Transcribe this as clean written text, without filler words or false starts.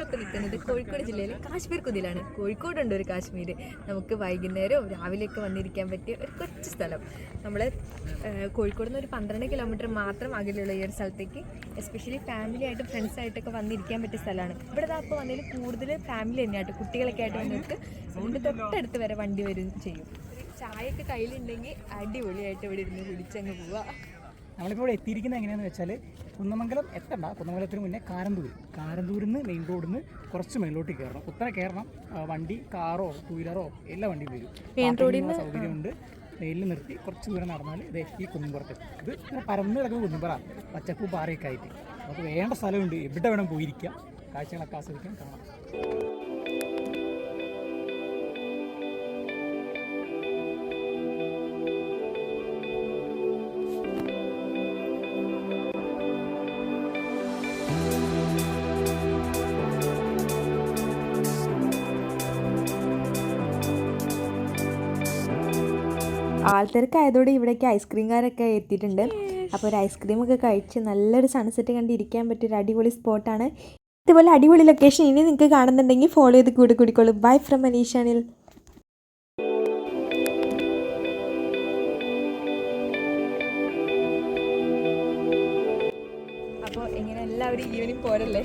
നമ്മളിപ്പോൾ നിൽക്കുന്നത് കോഴിക്കോട് ജില്ലയിലെ കാശ്മീർ കുതിലാണ്. കോഴിക്കോടുണ്ട് ഒരു കാശ്മീർ. നമുക്ക് വൈകുന്നേരവും രാവിലെയൊക്കെ വന്നിരിക്കാൻ പറ്റിയ ഒരു കൊച്ചു സ്ഥലം. നമ്മൾ കോഴിക്കോട് നിന്ന് ഒരു 12 കിലോമീറ്റർ മാത്രം അകലെയുള്ള ഈ ഒരു സ്ഥലത്തേക്ക് എസ്പെഷ്യലി ഫാമിലി ആയിട്ട് ഫ്രണ്ട്സായിട്ടൊക്കെ വന്നിരിക്കാൻ പറ്റിയ സ്ഥലമാണ്. ഇവിടെ അപ്പോൾ വന്നതിൽ കൂടുതൽ ഫാമിലി തന്നെയായിട്ട് കുട്ടികളൊക്കെ ആയിട്ട് വന്നിട്ട് ഇതിൻ്റെ തൊട്ടടുത്ത് വരെ വണ്ടി വരും ചെയ്യും. ചായയൊക്കെ കയ്യിലുണ്ടെങ്കിൽ അടിപൊളിയായിട്ട് ഇവിടെ ഇരുന്ന് കുടിച്ചങ്ങ് പോവുക. നമ്മളിപ്പോൾ ഇവിടെ എത്തിയിരിക്കുന്നത് എങ്ങനെയാണെന്ന് വെച്ചാൽ കുന്നമംഗലം എത്തണ്ട, കുന്നമംഗലത്തിന് മുന്നേ കാരന്തൂരിൽ നിന്ന് മെയിൻ റോഡിൽ നിന്ന് കുറച്ച് മേലോട്ട് കയറണം. കുത്തനെ കയറണം. വണ്ടി കാറോ ടൂ വീലറോ എല്ലാ വണ്ടിയും വരും. മെയിൻ റോഡിൽ നിന്ന് സൗകര്യമുണ്ട്. മെയിലിൽ നിർത്തി കുറച്ച് ദൂരം നടന്നാൽ ഇതേ ഈ കുന്നിപ്പുറത്ത് ഇത് ഇങ്ങനെ പരന്ന് കിടക്കുന്ന കുന്നിപ്പുറ പച്ചപ്പൂ പാറയൊക്കെ ആയിട്ട് നമുക്ക് വേണ്ട സ്ഥലമുണ്ട്. എവിടെ വേണം പോയിരിക്കാം, കാഴ്ചകളൊക്കെ ആസ്വദിക്കാൻ കാണാം. ആൾത്തിരക്കായതോടെ ഇവിടേക്ക് ഐസ്ക്രീംകാരൊക്കെ എത്തിയിട്ടുണ്ട്. അപ്പോൾ ഒരു ഐസ്ക്രീമൊക്കെ കഴിച്ച് നല്ലൊരു സൺസെറ്റ് കണ്ട് ഇരിക്കാൻ പറ്റിയൊരു അടിപൊളി സ്പോട്ടാണ്. ഇതുപോലെ അടിപൊളി ലൊക്കേഷൻ ഇനി നിങ്ങൾക്ക് കാണുന്നുണ്ടെങ്കിൽ ഫോളോ ചെയ്ത് കൂടിക്കോളൂ. Bye from മനീഷാനിൽ. അപ്പോൾ ഇങ്ങനെ എല്ലാവരും ഈവനിങ് പോരല്ലേ.